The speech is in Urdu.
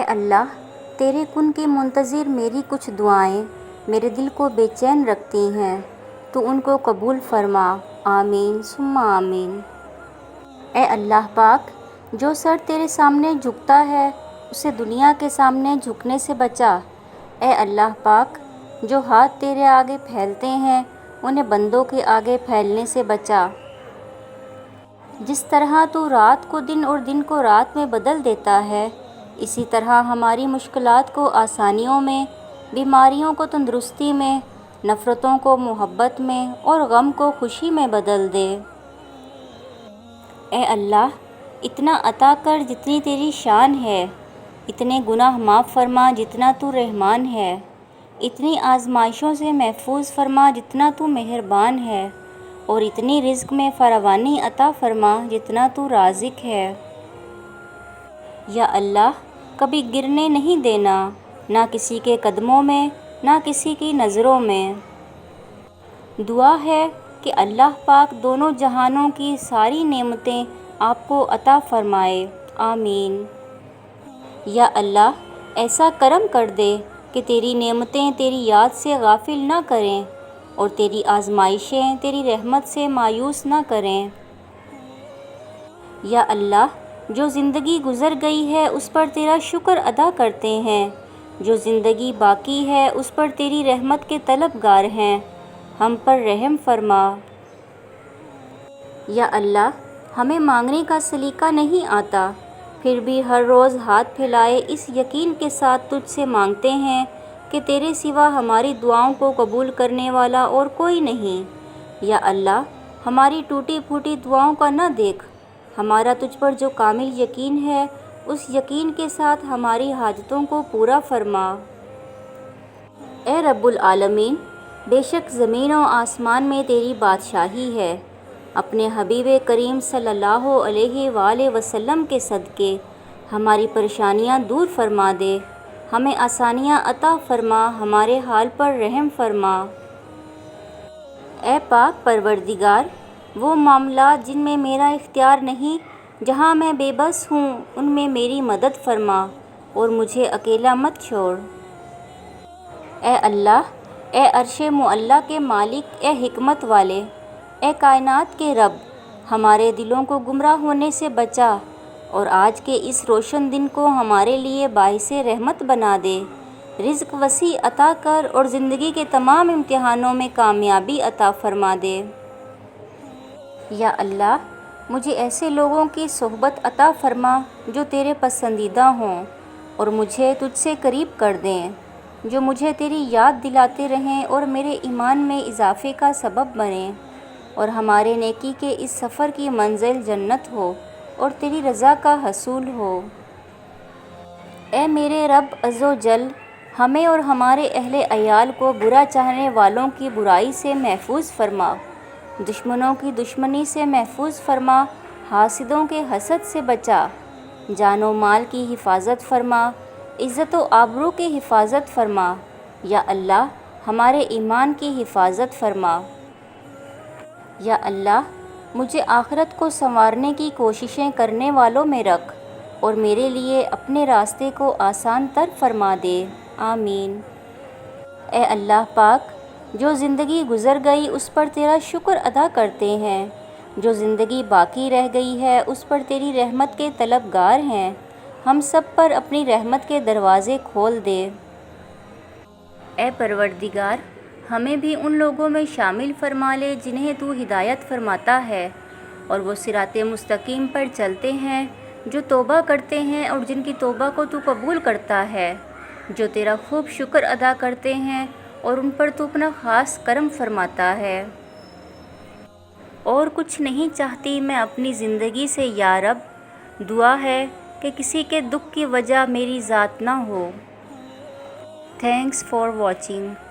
اللہ، تیرے کن کی منتظر میری کچھ دعائیں میرے دل کو بے چین رکھتی ہیں، تو ان کو قبول فرما، آمین ثم آمین۔ اے اللہ پاک، جو سر تیرے سامنے جھکتا ہے اسے دنیا کے سامنے جھکنے سے بچا۔ اے اللہ پاک، جو ہاتھ تیرے آگے پھیلتے ہیں انہیں بندوں کے آگے پھیلنے سے بچا۔ جس طرح تو رات کو دن اور دن کو رات میں بدل دیتا ہے، اسی طرح ہماری مشکلات کو آسانیوں میں، بیماریوں کو تندرستی میں، نفرتوں کو محبت میں اور غم کو خوشی میں بدل دے۔ اے اللہ، اتنا عطا کر جتنی تیری شان ہے، اتنے گناہ معاف فرما جتنا تو رحمان ہے، اتنی آزمائشوں سے محفوظ فرما جتنا تو مہربان ہے، اور اتنی رزق میں فراوانی عطا فرما جتنا تو رازق ہے۔ یا اللہ، کبھی گرنے نہیں دینا، نہ کسی کے قدموں میں نہ کسی کی نظروں میں۔ دعا ہے کہ اللہ پاک دونوں جہانوں کی ساری نعمتیں آپ کو عطا فرمائے، آمین۔ یا اللہ، ایسا کرم کر دے کہ تیری نعمتیں تیری یاد سے غافل نہ کریں اور تیری آزمائشیں تیری رحمت سے مایوس نہ کریں۔ یا اللہ، جو زندگی گزر گئی ہے اس پر تیرا شکر ادا کرتے ہیں، جو زندگی باقی ہے اس پر تیری رحمت کے طلبگار ہیں، ہم پر رحم فرما۔ یا اللہ، ہمیں مانگنے کا سلیقہ نہیں آتا، پھر بھی ہر روز ہاتھ پھیلائے اس یقین کے ساتھ تجھ سے مانگتے ہیں کہ تیرے سوا ہماری دعاؤں کو قبول کرنے والا اور کوئی نہیں۔ یا اللہ، ہماری ٹوٹی پھوٹی دعاؤں کا نہ دیکھ، ہمارا تجھ پر جو کامل یقین ہے اس یقین کے ساتھ ہماری حاجتوں کو پورا فرما۔ اے رب العالمین، بے شک زمین و آسمان میں تیری بادشاہی ہے، اپنے حبیب کریم صلی اللہ علیہ وآلہ وسلم کے صدقے ہماری پریشانیاں دور فرما دے، ہمیں آسانیاں عطا فرما، ہمارے حال پر رحم فرما۔ اے پاک پروردگار، وہ معاملات جن میں میرا اختیار نہیں، جہاں میں بے بس ہوں، ان میں میری مدد فرما اور مجھے اکیلا مت چھوڑ۔ اے اللہ، اے عرش معلیٰ کے مالک، اے حکمت والے، اے کائنات کے رب، ہمارے دلوں کو گمراہ ہونے سے بچا اور آج کے اس روشن دن کو ہمارے لیے باعث رحمت بنا دے، رزق وسیع عطا کر اور زندگی کے تمام امتحانوں میں کامیابی عطا فرما دے۔ یا اللہ، مجھے ایسے لوگوں کی صحبت عطا فرما جو تیرے پسندیدہ ہوں اور مجھے تجھ سے قریب کر دیں، جو مجھے تیری یاد دلاتے رہیں اور میرے ایمان میں اضافے کا سبب بنیں، اور ہمارے نیکی کے اس سفر کی منزل جنت ہو اور تیری رضا کا حصول ہو۔ اے میرے رب عز و جل، ہمیں اور ہمارے اہل عیال کو برا چاہنے والوں کی برائی سے محفوظ فرما، دشمنوں کی دشمنی سے محفوظ فرما، حاسدوں کے حسد سے بچا، جان و مال کی حفاظت فرما، عزت و آبرو کی حفاظت فرما۔ یا اللہ، ہمارے ایمان کی حفاظت فرما۔ یا اللہ، مجھے آخرت کو سنوارنے کی کوششیں کرنے والوں میں رکھ اور میرے لیے اپنے راستے کو آسان تر فرما دے، آمین۔ اے اللہ پاک، جو زندگی گزر گئی اس پر تیرا شکر ادا کرتے ہیں، جو زندگی باقی رہ گئی ہے اس پر تیری رحمت کے طلبگار ہیں، ہم سب پر اپنی رحمت کے دروازے کھول دے۔ اے پروردگار، ہمیں بھی ان لوگوں میں شامل فرما لے جنہیں تو ہدایت فرماتا ہے اور وہ صراط مستقیم پر چلتے ہیں، جو توبہ کرتے ہیں اور جن کی توبہ کو تو قبول کرتا ہے، جو تیرا خوب شکر ادا کرتے ہیں اور ان پر تو اپنا خاص کرم فرماتا ہے۔ اور کچھ نہیں چاہتی میں اپنی زندگی سے یا رب، دعا ہے کہ کسی کے دکھ کی وجہ میری ذات نہ ہو۔ Thanks for watching.